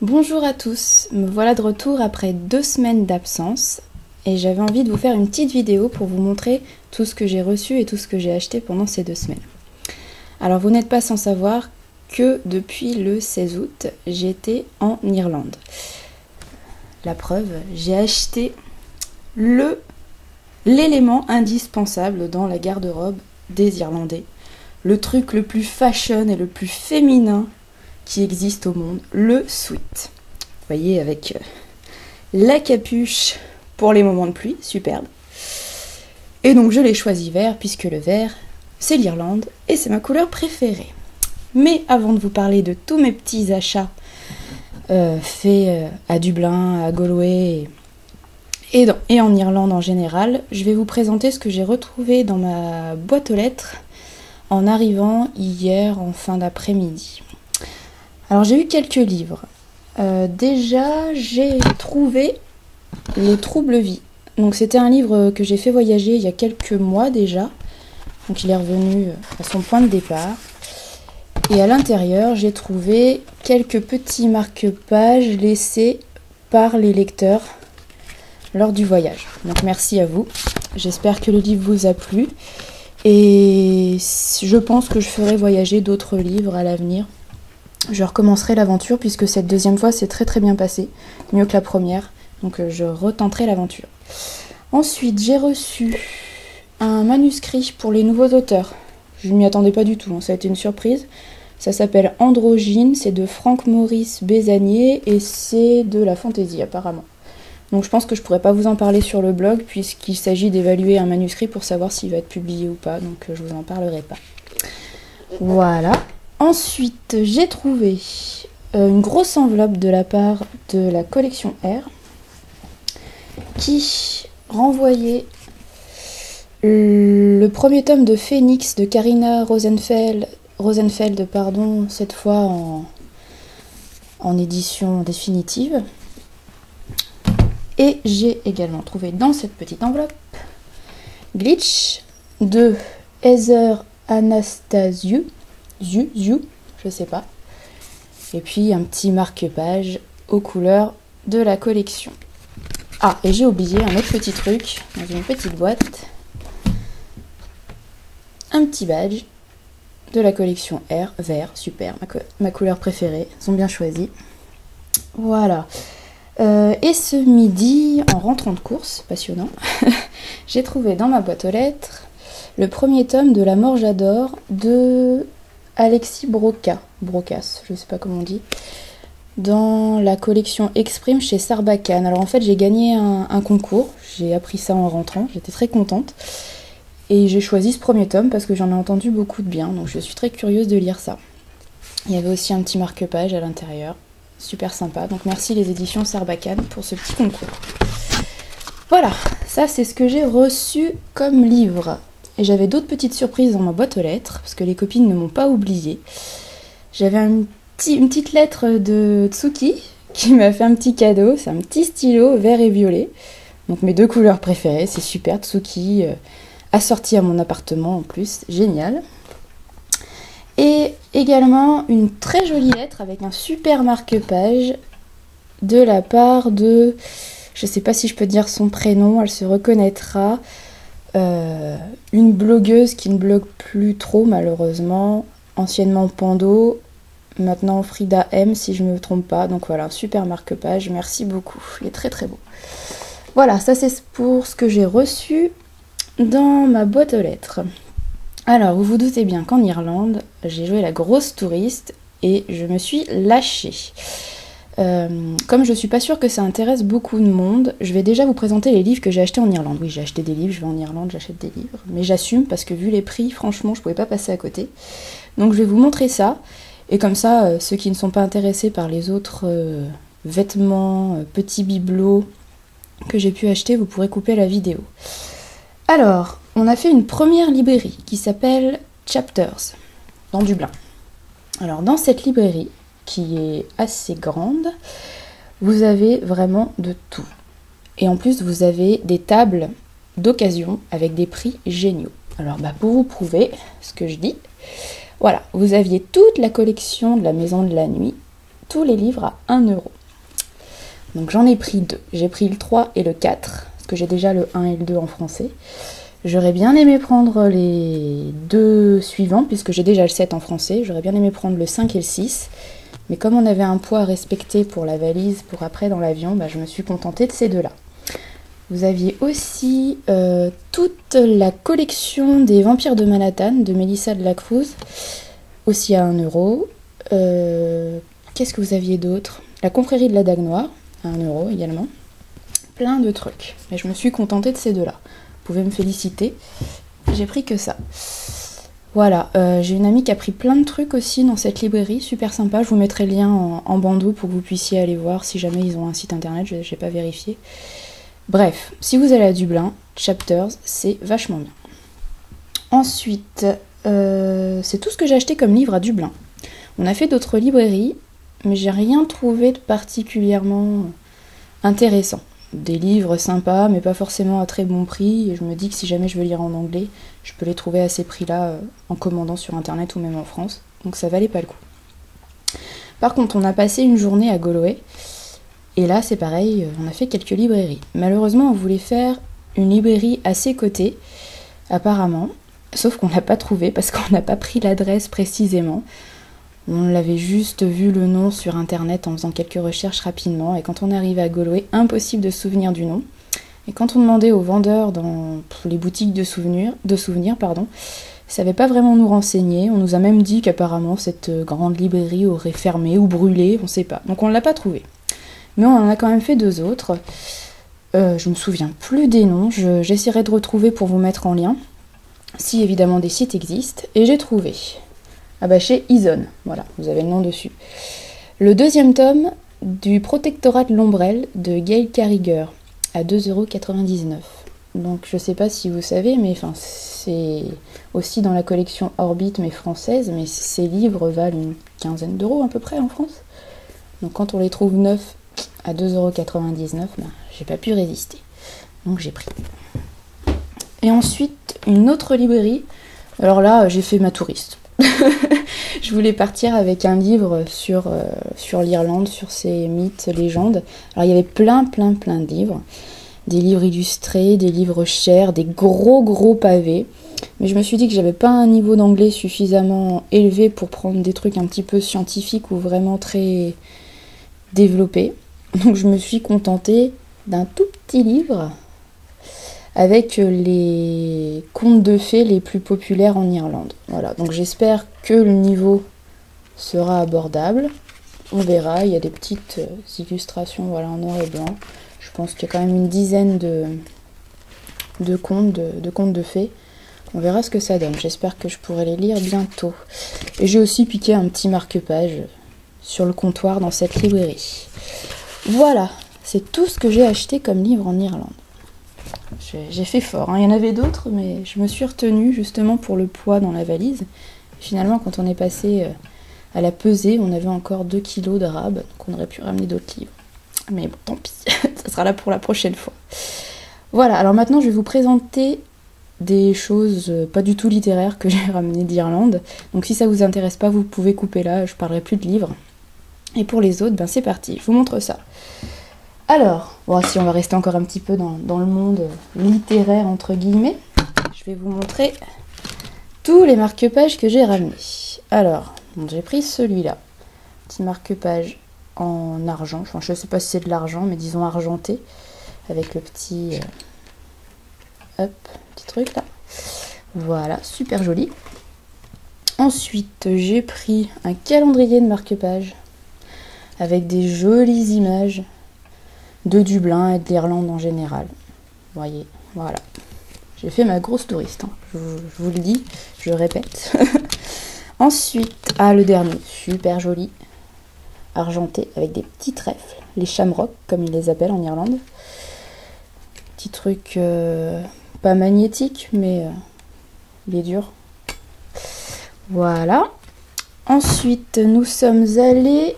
Bonjour à tous, me voilà de retour après 2 semaines d'absence et j'avais envie de vous faire une petite vidéo pour vous montrer tout ce que j'ai reçu et tout ce que j'ai acheté pendant ces 2 semaines. Alors vous n'êtes pas sans savoir que depuis le 16 août, j'étais en Irlande. La preuve, j'ai acheté l'élément indispensable dans la garde-robe des Irlandais. Le truc le plus fashion et le plus féminin qui existe au monde, le sweat. Vous voyez, avec la capuche pour les moments de pluie, superbe. Et donc je l'ai choisi vert, puisque le vert, c'est l'Irlande, et c'est ma couleur préférée. Mais avant de vous parler de tous mes petits achats faits à Dublin, à Galway, et en Irlande en général, je vais vous présenter ce que j'ai retrouvé dans ma boîte aux lettres en arrivant hier en fin d'après-midi. Alors j'ai eu quelques livres. Déjà j'ai trouvé Le trouble vie. Donc c'était un livre que j'ai fait voyager il y a quelques mois déjà. Donc il est revenu à son point de départ. Et à l'intérieur j'ai trouvé quelques petits marque-pages laissés par les lecteurs lors du voyage. Donc merci à vous. J'espère que le livre vous a plu. Et je pense que je ferai voyager d'autres livres à l'avenir. Je recommencerai l'aventure puisque cette deuxième fois s'est très très bien passée, mieux que la première, donc je retenterai l'aventure. Ensuite, j'ai reçu un manuscrit pour les nouveaux auteurs. Je ne m'y attendais pas du tout, ça a été une surprise. Ça s'appelle Androgyne, c'est de Franck-Maurice Bézanier et c'est de la fantaisie apparemment. Donc je pense que je pourrais pas vous en parler sur le blog puisqu'il s'agit d'évaluer un manuscrit pour savoir s'il va être publié ou pas, donc je vous en parlerai pas. Voilà. Ensuite, j'ai trouvé une grosse enveloppe de la part de la collection R qui renvoyait le premier tome de Phoenix de Karina Rosenfeld, cette fois en édition définitive. Et j'ai également trouvé dans cette petite enveloppe Glitch de Heather Anastasiou, je sais pas. Et puis un petit marque-page aux couleurs de la collection. Ah, et j'ai oublié un autre petit truc dans une petite boîte. Un petit badge de la collection R, vert, super, ma couleur préférée, ils sont bien choisis. Voilà. Et ce midi, en rentrant de course, passionnant, j'ai trouvé dans ma boîte aux lettres le premier tome de La mort j'adore de Alexis Brocas, je sais pas comment on dit, dans la collection Exprime chez Sarbacane. Alors en fait j'ai gagné un concours, j'ai appris ça en rentrant, j'étais très contente. Et j'ai choisi ce premier tome parce que j'en ai entendu beaucoup de bien, donc je suis très curieuse de lire ça. Il y avait aussi un petit marque-page à l'intérieur, super sympa, donc merci les éditions Sarbacane pour ce petit concours. Voilà, ça c'est ce que j'ai reçu comme livre. Et j'avais d'autres petites surprises dans ma boîte aux lettres, parce que les copines ne m'ont pas oubliée. J'avais une petite lettre de Tsuki, qui m'a fait un petit cadeau. C'est un petit stylo vert et violet. Donc mes deux couleurs préférées, c'est super. Tsuki, assorti à mon appartement en plus, génial. Et également une très jolie lettre avec un super marque-page de la part de... Je sais pas si je peux dire son prénom, elle se reconnaîtra. Une blogueuse qui ne blogue plus trop malheureusement, anciennement Pando, maintenant Frida M si je ne me trompe pas, donc voilà, super marque-page, merci beaucoup, il est très très beau. Voilà, ça c'est pour ce que j'ai reçu dans ma boîte aux lettres. Alors, vous vous doutez bien qu'en Irlande, j'ai joué la grosse touriste et je me suis lâchée. Comme je suis pas sûre que ça intéresse beaucoup de monde, je vais déjà vous présenter les livres que j'ai achetés en Irlande. Oui, j'ai acheté des livres, je vais en Irlande, j'achète des livres. Mais j'assume parce que vu les prix, franchement, je pouvais pas passer à côté. Donc je vais vous montrer ça. Et comme ça, ceux qui ne sont pas intéressés par les autres vêtements, petits bibelots que j'ai pu acheter, vous pourrez couper la vidéo. Alors, on a fait une première librairie qui s'appelle Chapters, dans Dublin. Alors dans cette librairie, qui est assez grande, vous avez vraiment de tout. Et en plus, vous avez des tables d'occasion avec des prix géniaux. Alors, pour vous prouver ce que je dis, voilà, vous aviez toute la collection de la Maison de la Nuit, tous les livres à 1 €. Donc j'en ai pris 2. J'ai pris le 3 et le 4, parce que j'ai déjà le 1 et le 2 en français. J'aurais bien aimé prendre les 2 suivants, puisque j'ai déjà le 7 en français. J'aurais bien aimé prendre le 5 et le 6. Mais comme on avait un poids à respecter pour la valise, pour après dans l'avion, bah, je me suis contentée de ces 2-là. Vous aviez aussi toute la collection des Vampires de Manhattan, de Melissa de la Cruz, aussi à 1 €. Qu'est-ce que vous aviez d'autre? La Confrérie de la Dague Noire, à 1 € également. Plein de trucs. Mais je me suis contentée de ces 2-là. Vous pouvez me féliciter. J'ai pris que ça. Voilà, j'ai une amie qui a pris plein de trucs aussi dans cette librairie, super sympa. Je vous mettrai le lien en bandeau pour que vous puissiez aller voir si jamais ils ont un site internet, je n'ai pas vérifié. Bref, si vous allez à Dublin, Chapters, c'est vachement bien. Ensuite, c'est tout ce que j'ai acheté comme livre à Dublin. On a fait d'autres librairies, mais j'ai rien trouvé de particulièrement intéressant. Des livres sympas, mais pas forcément à très bon prix, et je me dis que si jamais je veux lire en anglais, je peux les trouver à ces prix-là en commandant sur internet ou même en France, donc ça valait pas le coup. Par contre, on a passé une journée à Galway, et là c'est pareil, on a fait quelques librairies. Malheureusement, on voulait faire une librairie à ses côtés, apparemment, sauf qu'on l'a pas trouvé parce qu'on n'a pas pris l'adresse précisément. On l'avait juste vu le nom sur internet en faisant quelques recherches rapidement, et quand on arrivait à Galway, impossible de se souvenir du nom. Et quand on demandait aux vendeurs dans les boutiques de souvenirs, ils savaient pas vraiment nous renseigner. On nous a même dit qu'apparemment cette grande librairie aurait fermé ou brûlé, on sait pas. Donc on l'a pas trouvé. Mais on en a quand même fait 2 autres. Je me souviens plus des noms, j'essaierai de retrouver pour vous mettre en lien, si évidemment des sites existent, et j'ai trouvé. Ah bah chez Ison, voilà, vous avez le nom dessus. Le 2e tome du Protectorat de l'Ombrelle de Gail Carriger, à 2,99 €. Donc je sais pas si vous savez, mais enfin c'est aussi dans la collection Orbit mais française, mais ces livres valent une quinzaine d'euros à peu près en France. Donc quand on les trouve neufs à 2,99 €, bah, j'ai pas pu résister. Donc j'ai pris. Et ensuite, une autre librairie. Alors là, j'ai fait ma touriste. Je voulais partir avec un livre sur l'Irlande, sur ses mythes, légendes. Alors il y avait plein de livres. Des livres illustrés, des livres chers, des gros pavés. Mais je me suis dit que j'avais pas un niveau d'anglais suffisamment élevé pour prendre des trucs un petit peu scientifiques ou vraiment très développés. Donc je me suis contentée d'un tout petit livre avec les contes de fées les plus populaires en Irlande. Voilà, donc j'espère que le niveau sera abordable. On verra, il y a des petites illustrations voilà, en noir et blanc. Je pense qu'il y a quand même une dizaine de contes de fées. On verra ce que ça donne. J'espère que je pourrai les lire bientôt. Et j'ai aussi piqué un petit marque-page sur le comptoir dans cette librairie. Voilà, c'est tout ce que j'ai acheté comme livre en Irlande. J'ai fait fort, hein. Il y en avait d'autres, mais je me suis retenue justement pour le poids dans la valise. Finalement, quand on est passé à la pesée, on avait encore 2 kilos d'arabe, donc on aurait pu ramener d'autres livres. Mais bon, tant pis, ça sera là pour la prochaine fois. Voilà, alors maintenant je vais vous présenter des choses pas du tout littéraires que j'ai ramenées d'Irlande. Donc si ça vous intéresse pas, vous pouvez couper là, je parlerai plus de livres. Et pour les autres, ben c'est parti, je vous montre ça. Alors, bon, si on va rester encore un petit peu dans le monde littéraire, entre guillemets, je vais vous montrer tous les marque-pages que j'ai ramenés. Alors, bon, j'ai pris celui-là, petit marque-page en argent, enfin je sais pas si c'est de l'argent, mais disons argenté, avec le petit, petit truc là. Voilà, super joli. Ensuite, j'ai pris un calendrier de marque-page, avec des jolies images de Dublin et de l'Irlande en général. Vous voyez, voilà. J'ai fait ma grosse touriste, hein. Je vous le dis, je le répète. Ensuite, le dernier, super joli, argenté, avec des petits trèfles, les shamrocks, comme ils les appellent en Irlande. Petit truc pas magnétique, mais il est dur. Voilà. Ensuite, nous sommes allés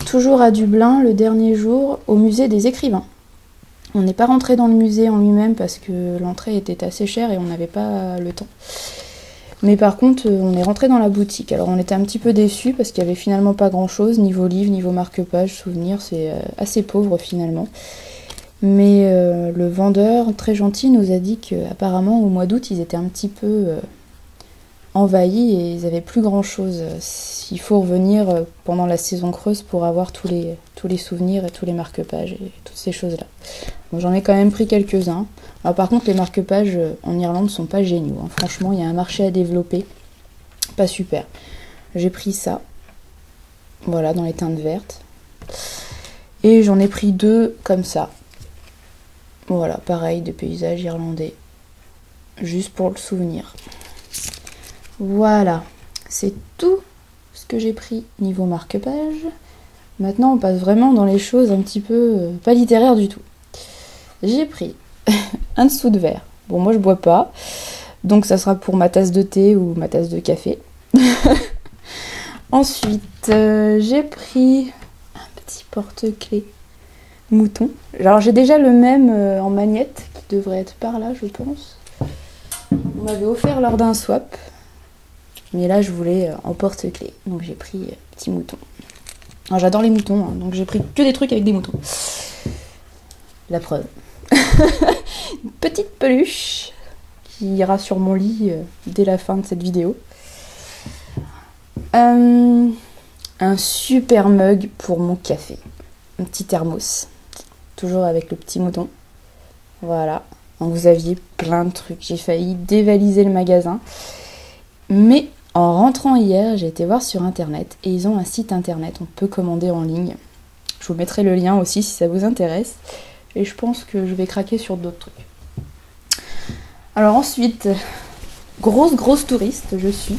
toujours à Dublin, le dernier jour, au musée des écrivains. On n'est pas rentré dans le musée en lui-même parce que l'entrée était assez chère et on n'avait pas le temps. Mais par contre, on est rentré dans la boutique. Alors on était un petit peu déçus parce qu'il y avait finalement pas grand chose. Niveau livre, niveau marque-page, souvenir, c'est assez pauvre finalement. Mais le vendeur, très gentil, nous a dit qu'apparemment au mois d'août, ils étaient un petit peu envahis et ils avaient plus grand chose. Il faut revenir pendant la saison creuse pour avoir tous les souvenirs et tous les marque-pages et toutes ces choses-là. Bon, j'en ai quand même pris quelques-uns. Alors par contre, les marque-pages en Irlande sont pas géniaux, hein. Franchement, il y a un marché à développer. Pas super. J'ai pris ça. Voilà, dans les teintes vertes. Et j'en ai pris 2 comme ça. Voilà, pareil, des paysages irlandais. Juste pour le souvenir. Voilà. C'est tout ce que j'ai pris niveau marque-page. Maintenant, on passe vraiment dans les choses un petit peu pas littéraires du tout. J'ai pris un dessous de verre. Bon, moi je bois pas, donc ça sera pour ma tasse de thé ou ma tasse de café. Ensuite, j'ai pris un petit porte-clés mouton. Alors j'ai déjà le même en magnette qui devrait être par là, je pense. On m'avait offert lors d'un swap, mais là je voulais en porte-clés, donc j'ai pris petit mouton. Alors j'adore les moutons, hein, donc j'ai pris que des trucs avec des moutons. La preuve. Une petite peluche qui ira sur mon lit dès la fin de cette vidéo. Un super mug pour mon café. Un petit thermos. Toujours avec le petit mouton. Voilà. Donc vous aviez plein de trucs. J'ai failli dévaliser le magasin. Mais en rentrant hier, j'ai été voir sur internet. Et ils ont un site internet. On peut commander en ligne. Je vous mettrai le lien aussi si ça vous intéresse. Et je pense que je vais craquer sur d'autres trucs. Alors ensuite, grosse touriste je suis.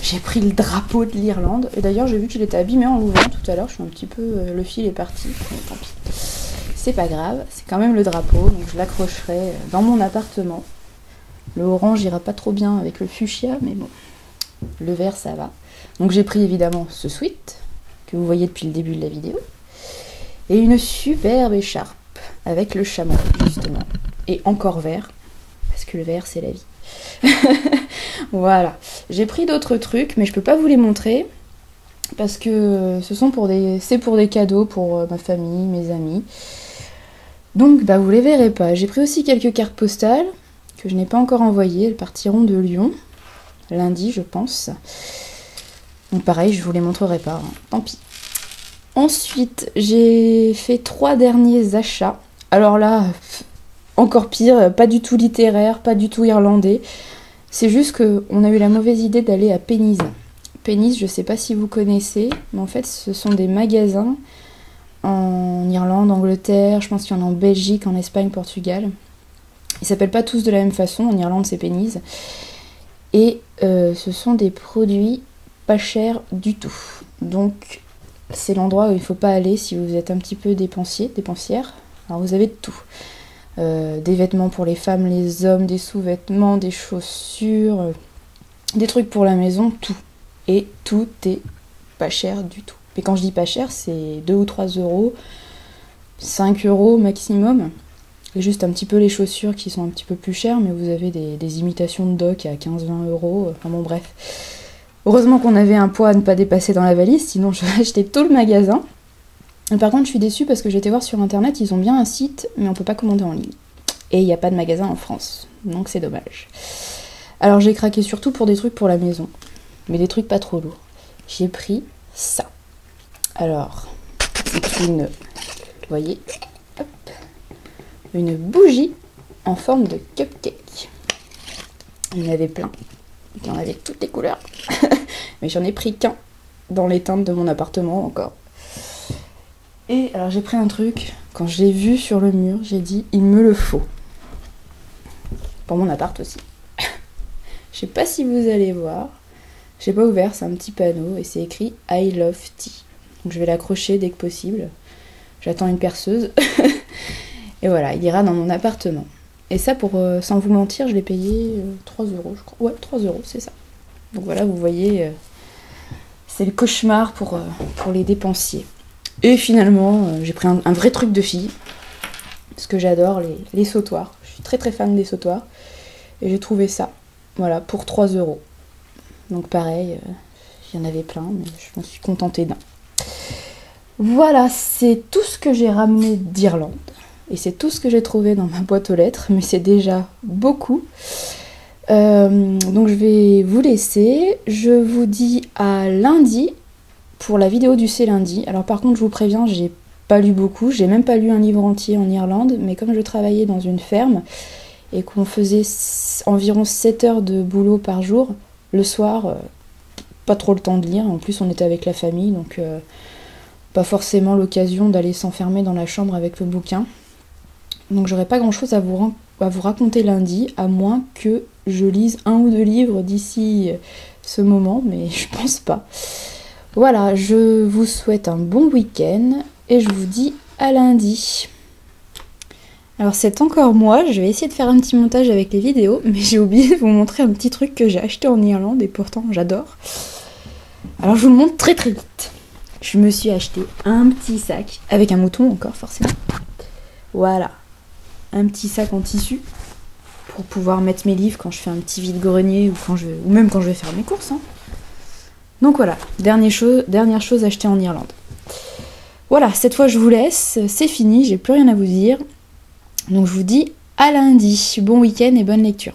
J'ai pris le drapeau de l'Irlande. Et d'ailleurs, j'ai vu qu'il était abîmé en l'ouvrant tout à l'heure. Je suis un petit peu... le fil est parti. Mais tant pis. C'est pas grave. C'est quand même le drapeau. Donc je l'accrocherai dans mon appartement. Le orange ira pas trop bien avec le fuchsia. Mais bon, le vert, ça va. Donc j'ai pris évidemment ce sweat que vous voyez depuis le début de la vidéo. Et une superbe écharpe avec le chameau, justement. Et encore vert. Parce que le vert, c'est la vie. Voilà. J'ai pris d'autres trucs, mais je peux pas vous les montrer. Parce que c'est pour des cadeaux pour ma famille, mes amis. Donc, bah, vous les verrez pas. J'ai pris aussi quelques cartes postales que je n'ai pas encore envoyées. Elles partiront de Lyon. Lundi, je pense. Donc pareil, je vous les montrerai pas. Hein. Tant pis. Ensuite, j'ai fait 3 derniers achats. Alors là, encore pire, pas du tout littéraire, pas du tout irlandais. C'est juste qu'on a eu la mauvaise idée d'aller à Penny's. Penny's, je sais pas si vous connaissez, mais en fait, ce sont des magasins en Irlande, Angleterre, je pense qu'il y en a en Belgique, en Espagne, Portugal. Ils s'appellent pas tous de la même façon, en Irlande c'est Penny's. Et ce sont des produits pas chers du tout. Donc c'est l'endroit où il faut pas aller si vous êtes un petit peu dépensière. Alors vous avez de tout. Des vêtements pour les femmes, les hommes, des sous-vêtements, des chaussures, des trucs pour la maison, tout. Et tout est pas cher du tout. Et quand je dis pas cher, c'est 2 ou 3 euros, 5 euros maximum. Et juste un petit peu les chaussures qui sont un petit peu plus chères, mais vous avez des imitations de Doc à 15-20 euros. Enfin bon, bref. Heureusement qu'on avait un poids à ne pas dépasser dans la valise, sinon j'aurais acheté tout le magasin. Et par contre, je suis déçue parce que j'ai été voir sur internet, ils ont bien un site, mais on peut pas commander en ligne. Et il n'y a pas de magasin en France, donc c'est dommage. Alors j'ai craqué surtout pour des trucs pour la maison, mais des trucs pas trop lourds. J'ai pris ça. Alors, c'est une, vous voyez, hop, une bougie en forme de cupcake. Il y en avait plein, il y en avait toutes les couleurs, mais j'en ai pris qu'un dans les teintes de mon appartement encore. Et alors j'ai pris un truc, quand je l'ai vu sur le mur, j'ai dit il me le faut. Pour mon appart aussi. Je sais pas si vous allez voir, j'ai pas ouvert, c'est un petit panneau et c'est écrit I love tea. Donc je vais l'accrocher dès que possible. J'attends une perceuse. Et voilà, il ira dans mon appartement. Et ça, pour sans vous mentir, je l'ai payé 3 euros, je crois. Ouais, 3 euros, c'est ça. Donc voilà, vous voyez, c'est le cauchemar pour les dépensiers. Et finalement, j'ai pris un vrai truc de fille. Parce que j'adore les sautoirs. Je suis très fan des sautoirs. Et j'ai trouvé ça. Voilà, pour 3 euros. Donc pareil, il y en avait plein, mais je me suis contentée d'un. Voilà, c'est tout ce que j'ai ramené d'Irlande. Et c'est tout ce que j'ai trouvé dans ma boîte aux lettres, mais c'est déjà beaucoup. Donc je vais vous laisser. Je vous dis à lundi pour la vidéo du C'est lundi. Alors par contre, je vous préviens, j'ai pas lu beaucoup. J'ai même pas lu un livre entier en Irlande, mais comme je travaillais dans une ferme et qu'on faisait environ 7 heures de boulot par jour, le soir, pas trop le temps de lire. En plus, on était avec la famille, donc pas forcément l'occasion d'aller s'enfermer dans la chambre avec le bouquin. Donc j'aurai pas grand chose à vous raconter lundi, à moins que je lise 1 ou 2 livres d'ici ce moment, mais je pense pas. Voilà, je vous souhaite un bon week-end et je vous dis à lundi. Alors c'est encore moi, je vais essayer de faire un petit montage avec les vidéos, mais j'ai oublié de vous montrer un petit truc que j'ai acheté en Irlande et pourtant j'adore. Alors je vous le montre très très vite. Je me suis acheté un petit sac, avec un mouton encore forcément. Voilà. Un petit sac en tissu pour pouvoir mettre mes livres quand je fais un petit vide-grenier ou même quand je vais faire mes courses. Hein. Donc voilà, dernière chose achetée en Irlande. Voilà, cette fois je vous laisse, c'est fini, j'ai plus rien à vous dire. Donc je vous dis à lundi. Bon week-end et bonne lecture.